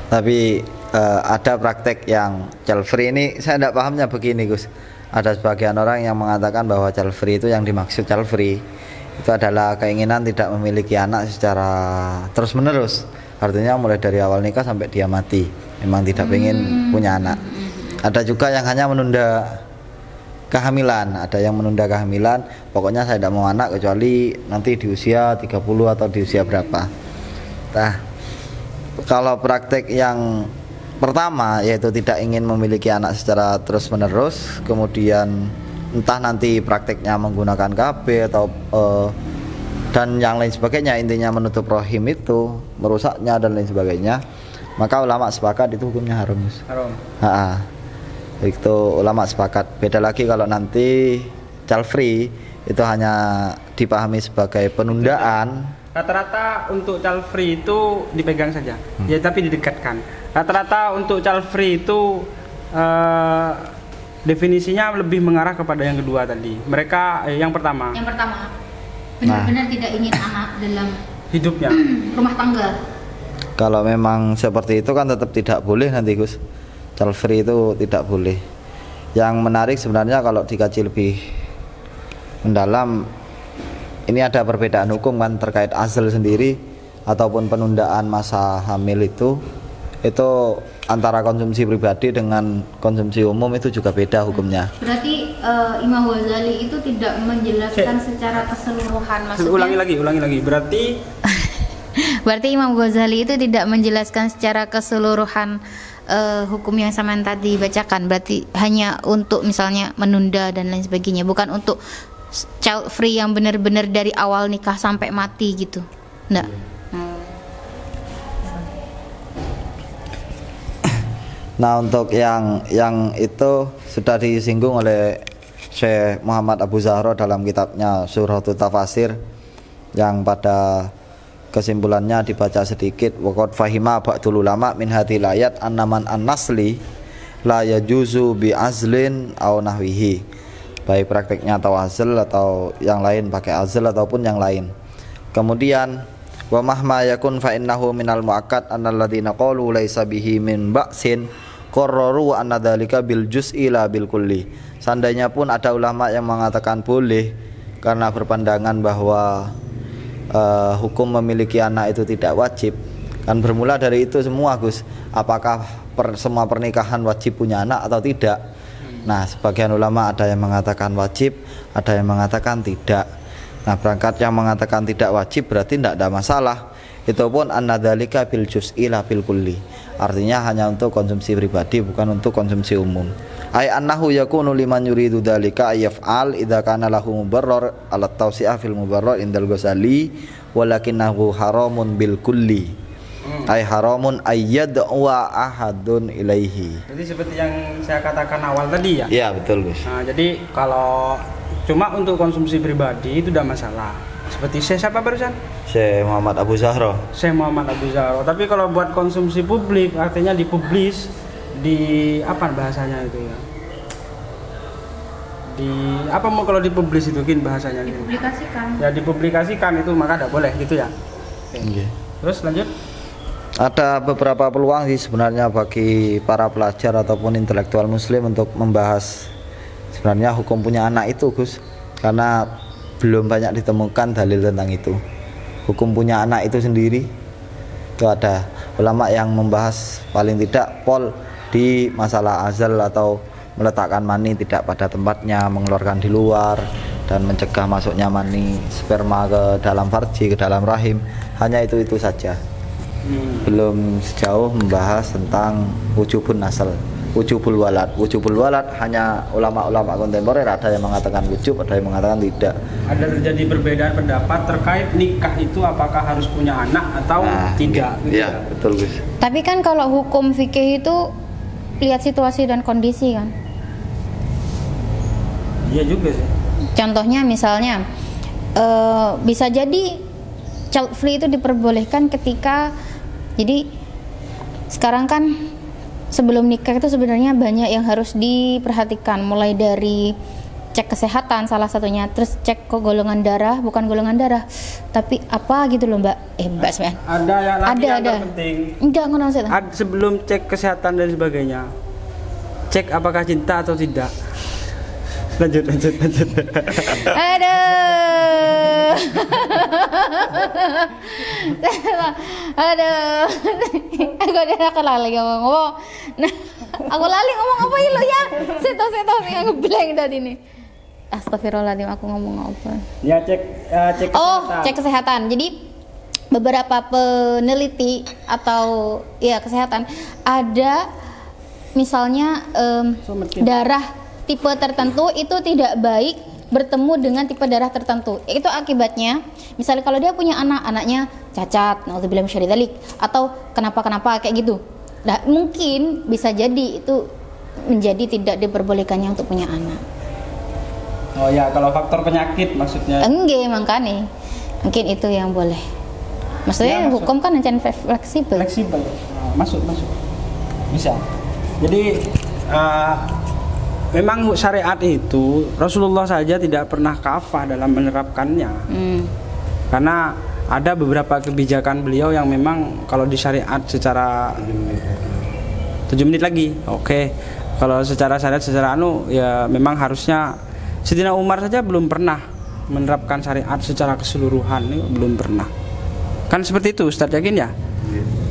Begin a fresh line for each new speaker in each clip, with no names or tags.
Tapi ada praktek yang child free ini saya tidak pahamnya begini Gus. Ada sebagian orang yang mengatakan bahwa child free itu yang dimaksud child free itu adalah keinginan tidak memiliki anak secara terus menerus. Artinya mulai dari awal nikah sampai dia mati memang tidak ingin punya anak. Ada juga yang hanya menunda kehamilan, ada yang menunda kehamilan, pokoknya saya tidak mau anak kecuali nanti di usia 30 atau di usia berapa. Nah, kalau praktek yang pertama yaitu tidak ingin memiliki anak secara terus menerus, kemudian entah nanti prakteknya menggunakan KB atau dan yang lain sebagainya, intinya menutup rahim itu, merusaknya dan lain sebagainya, maka ulama sepakat itu hukumnya haram.
Haram.
Itu ulama sepakat. Beda lagi kalau nanti child free itu hanya dipahami sebagai penundaan.
Rata-rata untuk child free itu dipegang saja, ya tapi didekatkan. Rata-rata untuk child free itu definisinya lebih mengarah kepada yang kedua tadi. Mereka yang pertama
benar-benar tidak ingin anak dalam
hidupnya,
rumah tangga.
Kalau memang seperti itu kan tetap tidak boleh nanti Gus. Child free itu tidak boleh. Yang menarik sebenarnya kalau dikaji lebih mendalam, ini ada perbedaan hukum kan terkait azl sendiri ataupun penundaan masa hamil itu antara konsumsi pribadi dengan konsumsi umum itu juga beda hukumnya.
Berarti Imam Ghazali itu tidak menjelaskan secara keseluruhan, maksudnya.
Ulangi lagi.
Berarti Imam Ghazali itu tidak menjelaskan secara keseluruhan hukum yang sampean tadi bacakan. Berarti hanya untuk misalnya menunda dan lain sebagainya, bukan untuk child free yang benar-benar dari awal nikah sampai mati gitu. Enggak.
Nah, untuk yang itu sudah disinggung oleh Syekh Muhammad Abu Zahra dalam kitabnya Suratul Tafasir, yang pada kesimpulannya dibaca sedikit, waqad fahima ba'dul ulama min hadhil ayat annaman an-nasli la yajuzu bi azlin aw nahwihi. Baik prakteknya atau azl atau yang lain, pakai azl ataupun yang lain. Kemudian wa mahma yakun fa innahu minal muakkad annal ladzina qalu laisa bihi min ba'sin qarraru anna dzalika bil juz'i la bil kulli. Seandainya pun ada ulama yang mengatakan boleh karena berpandangan bahwa hukum memiliki anak itu tidak wajib, kan bermula dari itu semua Gus. Apakah semua pernikahan wajib punya anak atau tidak? Nah, sebagian ulama ada yang mengatakan wajib, ada yang mengatakan tidak. Nah, berangkat yang mengatakan tidak wajib berarti tidak ada masalah. Itu pun annadzalika bil juz'i la bil kulli. Artinya hanya untuk konsumsi pribadi, bukan untuk konsumsi umum. Ai annahu yakunu liman yuridu dzalika ayf'al idza kana lahu mubarrar ala tawsi'ah fil mubarrar indal Ghazali walakinahu haramun bil kulli. Ai haramun ayyad'a ahadun ilaihi.
Jadi seperti yang saya katakan awal tadi ya.
Iya, betul Gus.
Nah, jadi kalau cuma untuk konsumsi pribadi itu tidak masalah. Seperti siapa barusan?
Syekh Muhammad Abu Zahra.
Syekh Muhammad Abu Zahra. Tapi kalau buat konsumsi publik, artinya dipublish di apa bahasanya itu ya? Di apa mau kalau dipublish itu kan bahasanya?
Dipublikasikan.
Ya dipublikasikan itu maka tidak boleh gitu ya.
Okay.
Terus lanjut.
Ada beberapa peluang sih sebenarnya bagi para pelajar ataupun intelektual muslim untuk membahas sebenarnya hukum punya anak itu Gus, karena belum banyak ditemukan dalil tentang itu. Hukum punya anak itu sendiri itu ada ulama yang membahas paling tidak pol di masalah azal atau meletakkan mani tidak pada tempatnya, mengeluarkan di luar dan mencegah masuknya mani sperma ke dalam farji, ke dalam rahim. Hanya itu saja. Belum sejauh membahas tentang wujubun nasl, wujubul walad. Wujubul walad hanya ulama-ulama kontemporer, ada yang mengatakan wujub, ada yang mengatakan tidak.
Ada terjadi perbedaan pendapat terkait nikah itu apakah harus punya anak atau tidak.
Iya, betul Gus.
Tapi kan kalau hukum fikih itu lihat situasi dan kondisi kan.
Iya juga sih.
Contohnya misalnya bisa jadi child free itu diperbolehkan ketika, jadi sekarang kan sebelum nikah itu sebenarnya banyak yang harus diperhatikan, mulai dari cek kesehatan salah satunya, terus cek ke golongan darah, bukan golongan darah tapi apa gitu loh Mbak, Mbak Smen.
Ada yang lagi yang
Ada.
terpenting.
Enggak ngono maksudnya.
Sebelum cek kesehatan dan sebagainya, cek apakah cinta atau tidak. Lanjut.
Aduh. Aduh. Aku lali ngomong. Nah, aku lali ngomong apa lo ya? Seto yang ngeblank tadi nih. Astagfirullahaladzim, aku ngomong apa?
Ya cek kesehatan.
Cek kesehatan. Jadi beberapa peneliti atau ya kesehatan ada misalnya darah tipe tertentu itu tidak baik bertemu dengan tipe darah tertentu. Itu akibatnya misalnya kalau dia punya anaknya cacat, naudzubillah min syarri dzalik, atau kenapa kayak gitu. Nah, mungkin bisa jadi itu menjadi tidak diperbolehkannya untuk punya anak.
Oh ya, kalau faktor penyakit maksudnya.
Enggak, makanya mungkin itu yang boleh. Maksudnya
Ya,
hukum kan rencana fleksibel.
Fleksibel. Masuk. Bisa. Jadi memang syariat itu Rasulullah saja tidak pernah kafah dalam menerapkannya. Karena ada beberapa kebijakan beliau yang memang kalau di syariat secara 7 menit lagi. Oke. Kalau secara syariat secara ya memang harusnya Sayyidina Umar saja belum pernah menerapkan syariat secara keseluruhan, ini belum pernah. Kan seperti itu Ustadz, yakin ya?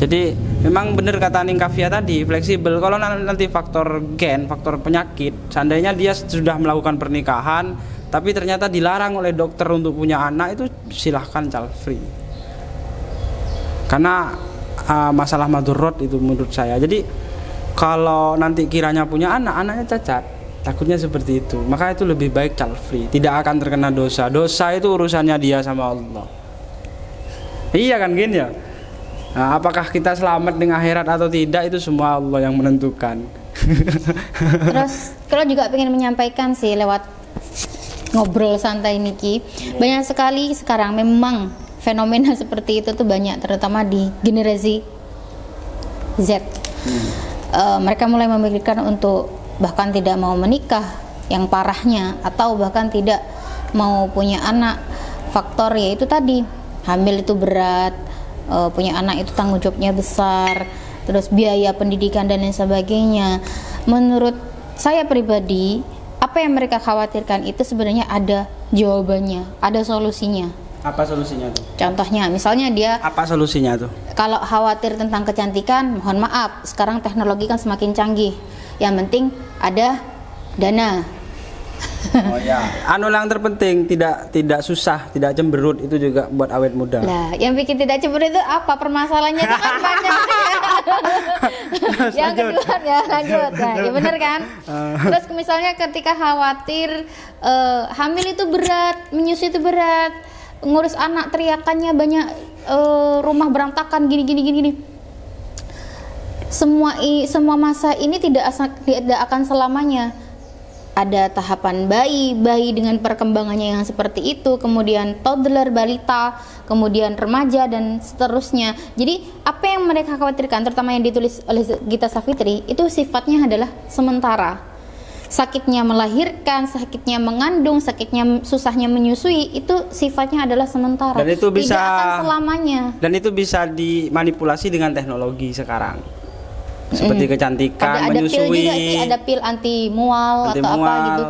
Jadi memang benar kata Ning Kafia tadi, fleksibel. Kalau nanti faktor gen, faktor penyakit, seandainya dia sudah melakukan pernikahan tapi ternyata dilarang oleh dokter untuk punya anak, itu silahkan child free. Karena masalah madurot itu menurut saya. Jadi kalau nanti kiranya punya anaknya cacat, takutnya seperti itu. Maka itu lebih baik child free, tidak akan terkena dosa. Dosa itu urusannya dia sama Allah. Iya kan gini ya. Nah, apakah kita selamat dengan akhirat atau tidak, itu semua Allah yang menentukan.
Terus kalau juga pengen menyampaikan sih lewat ngobrol santai niki, banyak sekali sekarang memang fenomena seperti itu tuh banyak, terutama di generasi Z. Mereka mulai memikirkan untuk bahkan tidak mau menikah, yang parahnya, atau bahkan tidak mau punya anak. Faktor yaitu tadi, hamil itu berat, punya anak itu tanggung jawabnya besar, terus biaya pendidikan dan lain sebagainya. Menurut saya pribadi, apa yang mereka khawatirkan itu sebenarnya ada jawabannya, ada solusinya.
Apa solusinya tuh?
Contohnya, misalnya dia
Apa solusinya tuh?
kalau khawatir tentang kecantikan, mohon maaf, sekarang teknologi kan semakin canggih. Yang penting ada dana.
Oh ya, yang terpenting tidak susah, tidak cemberut, itu juga buat awet muda.
Lah, yang bikin tidak cemburu itu apa? Permasalahannya itu kan banyak. Yang kedua ya, lanjut. Nah, ya benar kan? Terus misalnya ketika khawatir hamil itu berat, menyusui itu berat, ngurus anak teriakannya banyak, rumah berantakan gini. Semua masa ini tidak akan selamanya. Ada tahapan bayi dengan perkembangannya yang seperti itu, kemudian toddler, balita, kemudian remaja dan seterusnya. Jadi apa yang mereka khawatirkan, terutama yang ditulis oleh Gita Savitri, itu sifatnya adalah sementara. Sakitnya melahirkan, sakitnya mengandung, susahnya menyusui, itu sifatnya adalah sementara.
Dan itu bisa,
tidak akan selamanya.
Dan itu bisa dimanipulasi dengan teknologi sekarang. Seperti kecantikan,
ada
menyusui.
Pil juga sih, ada pil anti mual atau apa gitu.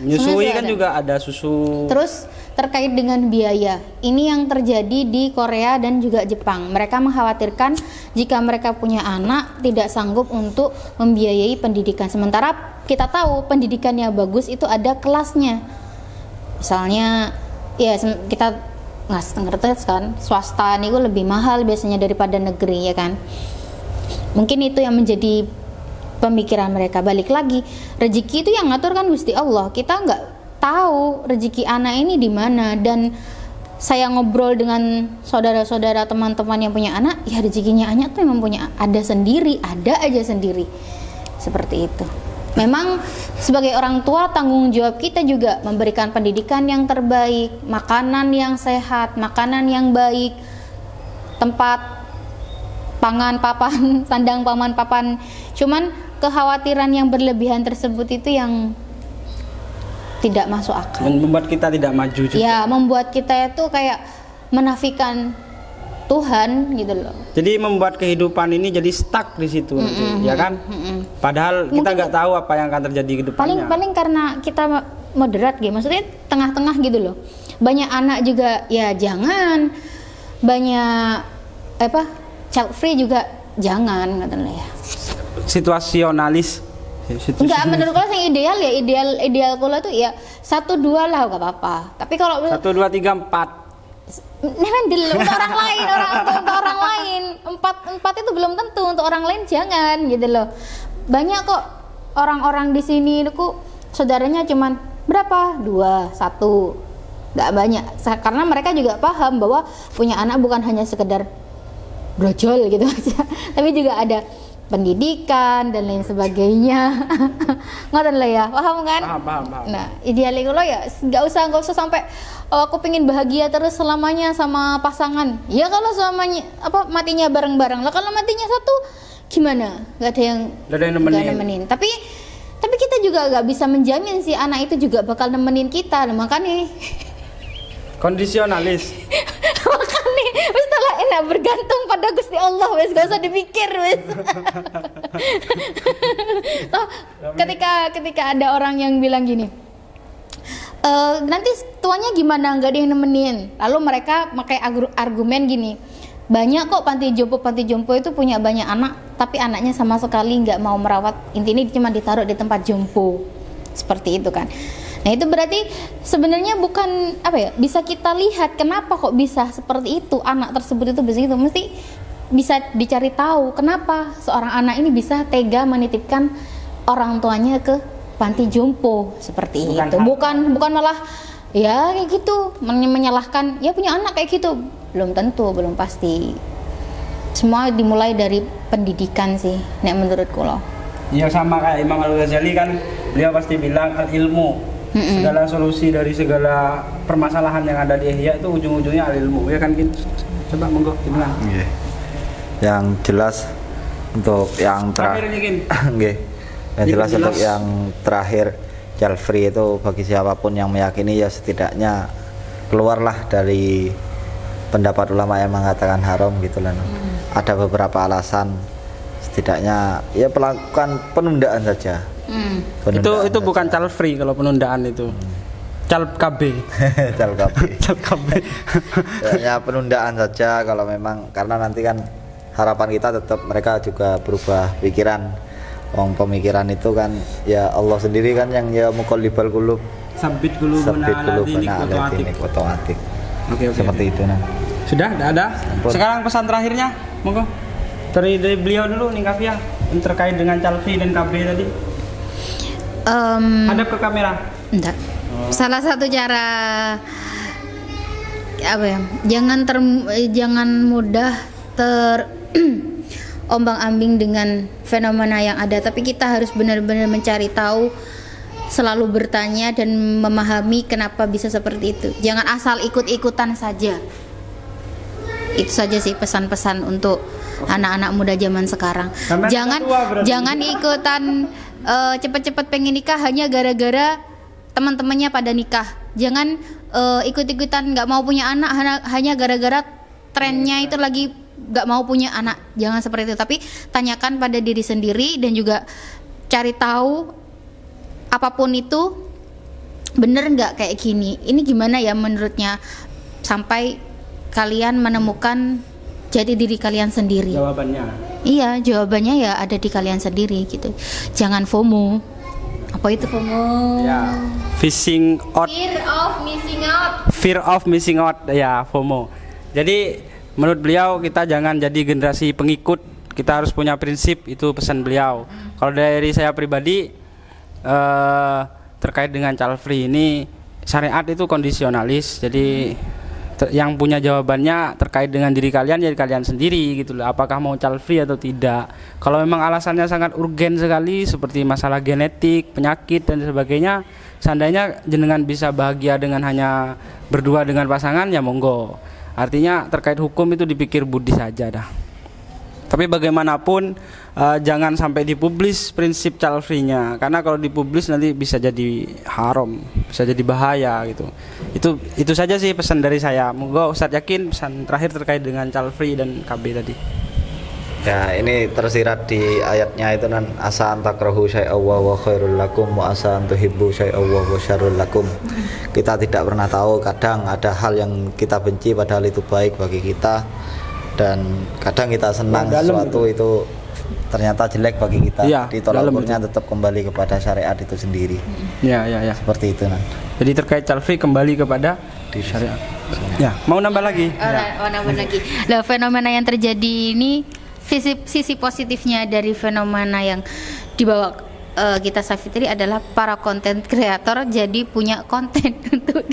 Menyusui kan
ada.
juga ada susu.
Terus terkait dengan biaya, ini yang terjadi di Korea dan juga Jepang. Mereka mengkhawatirkan jika mereka punya anak tidak sanggup untuk membiayai pendidikan. Sementara kita tahu pendidikan yang bagus itu ada kelasnya. Misalnya ya kita ngerti kan, swasta itu lebih mahal biasanya daripada negeri ya kan. Mungkin itu yang menjadi pemikiran mereka. Balik lagi, rezeki itu yang ngatur kan Gusti Allah. Kita nggak tahu rezeki anak ini di mana. Dan saya ngobrol dengan saudara-saudara, teman-teman yang punya anak, ya rezekinya anak tuh memang punya ada aja sendiri. Seperti itu. Memang sebagai orang tua tanggung jawab kita juga memberikan pendidikan yang terbaik, makanan yang sehat, makanan yang baik, tempat pangan papan, sandang paman papan. Cuman kekhawatiran yang berlebihan tersebut itu yang tidak masuk akal.
Membuat kita tidak maju juga.
Ya, membuat kita itu kayak menafikan Tuhan gitu loh.
Jadi membuat kehidupan ini jadi stuck di situ, ya kan? Padahal kita nggak tahu apa yang akan terjadi ke depannya.
Paling karena kita moderat gitu, maksudnya tengah-tengah gitu loh. Banyak anak juga ya jangan, banyak child free juga jangan katanya ya.
Situasionalis.
Enggak, menurut kalau yang ideal kalau tuh ya 1 2 lah gak apa-apa. Tapi kalau
1 2 3 4
untuk orang lain, untuk orang lain, empat itu belum tentu, untuk orang lain jangan gitu loh. Banyak kok orang-orang di sini itu saudaranya cuman berapa? 2, 1. Nggak banyak. Karena mereka juga paham bahwa punya anak bukan hanya sekedar brojol gitu aja, tapi juga ada pendidikan dan lain sebagainya. Ngoten lah ya, paham kan?
Paham.
Nah, idealnya kalau ya nggak usah sampai aku pengen bahagia terus selamanya sama pasangan. Ya kalau selamanya matinya bareng-bareng lah. Kalau matinya satu gimana? Nggak ada yang nemenin. Tapi kita juga nggak bisa menjamin si anak itu juga bakal nemenin kita. Nah, makanya
kondisionalis.
Makanya wis lah enak bergantung pada Gusti Allah, wis gak usah dipikir wis. Ketika ada orang yang bilang gini, nanti tuanya gimana, nggak ada yang nemenin. Lalu mereka pakai argumen gini, banyak kok panti jompo itu punya banyak anak, tapi anaknya sama sekali nggak mau merawat, intinya cuma ditaruh di tempat jompo, seperti itu kan. Nah itu berarti sebenarnya bukan bisa kita lihat kenapa kok bisa seperti itu, anak tersebut itu begitu, mesti bisa dicari tahu kenapa seorang anak ini bisa tega menitipkan orang tuanya ke panti jompo seperti itu. Bukan malah ya kayak gitu menyalahkan ya punya anak kayak gitu, belum tentu, belum pasti. Semua dimulai dari pendidikan sih, nek menurutku loh.
Ya sama kayak Imam Al-Ghazali kan, beliau pasti bilang al-ilmu, segala solusi dari segala permasalahan yang ada di Ihya itu ujung-ujungnya al-ilmu, ya kan Kin? Coba monggo gimana?
Nggih. Yang jelas untuk yang terakhir nggih. Yang jelas untuk yang terakhir child free itu bagi siapapun yang meyakini ya setidaknya keluarlah dari pendapat ulama yang mengatakan haram gitu lah. Ada beberapa alasan, setidaknya ya melakukan penundaan saja. Penundaan
itu bukan child free kalau penundaan itu. Child KB.
Child KB.
Child KB.
Ya penundaan saja kalau memang, karena nanti kan harapan kita tetap mereka juga berubah pikiran. Pemikiran itu kan ya Allah sendiri kan yang ya muqallibal qulub.
Sabit qulubana alladzi
qatoatik.
Oke.
Seperti itu nah.
Sudah, ada. Sekarang pesan terakhirnya, monggo. Dari beliau dulu nih Kafia, terkait dengan Calvi dan KB tadi. Hadap ke kamera.
Enggak. Salah satu cara jangan mudah ombang-ambing dengan fenomena yang ada, tapi kita harus benar-benar mencari tahu, selalu bertanya dan memahami kenapa bisa seperti itu. Jangan asal ikut-ikutan saja. Itu saja sih pesan-pesan untuk anak-anak muda zaman sekarang. Jangan ikutan cepet-cepet pengen nikah hanya gara-gara teman-temannya pada nikah. Jangan ikut-ikutan nggak mau punya anak hanya gara-gara trennya itu lagi nggak mau punya anak. Jangan seperti itu, tapi tanyakan pada diri sendiri dan juga cari tahu apapun itu bener nggak kayak gini, ini gimana ya menurutnya, sampai kalian menemukan jati diri kalian sendiri. Iya, jawabannya ya ada di kalian sendiri gitu. Jangan FOMO. Apa itu FOMO?
Ya, Fear of missing out ya, FOMO. Jadi menurut beliau kita jangan jadi generasi pengikut, kita harus punya prinsip, itu pesan beliau. Kalau dari saya pribadi terkait dengan child free ini, syariat itu kondisionalis. Jadi yang punya jawabannya terkait dengan diri kalian, jadi kalian sendiri gitu loh, apakah mau child free atau tidak. Kalau memang alasannya sangat urgen sekali seperti masalah genetik, penyakit dan sebagainya, seandainya jenengan bisa bahagia dengan hanya berdua dengan pasangan ya monggo. Artinya terkait hukum itu dipikir budi saja dah. Tapi bagaimanapun jangan sampai dipublis prinsip child free-nya, karena kalau dipublis nanti bisa jadi haram, bisa jadi bahaya gitu. Itu saja sih pesan dari saya. Moga Ustadz Yakin pesan terakhir terkait dengan child free dan KB tadi.
Ya, ini tersirat di ayatnya itu nan asa antakrahu syai'a wa khairul lakum wa asa antuhibbu syai'a wa syarrul lakum. Kita tidak pernah tahu, kadang ada hal yang kita benci padahal itu baik bagi kita, dan kadang kita senang sesuatu itu ternyata jelek bagi kita.
Ya,
ditolak ukurnya tetap kembali kepada syariat itu sendiri.
Ya.
Seperti itu nan.
Jadi terkait child free kembali kepada di syariat. Ya, mau nambah lagi?
Nambah lagi. Lah, fenomena yang terjadi ini, sisi positifnya dari fenomena yang dibawa Gita Savitri adalah para konten kreator jadi punya konten untuk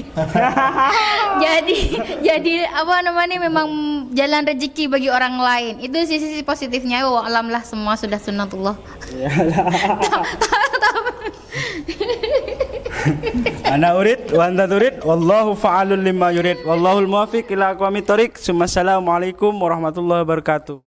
jadi apa namanya, memang jalan rezeki bagi orang lain. Itu sisi positifnya. Alam lah, semua sudah sunnatullah.
Ana urid wa anta turid wallahu fa'alul lima yurid wallahul muwaffiq ila aqwamit thoriq. Assalamualaikum warahmatullahi wabarakatuh.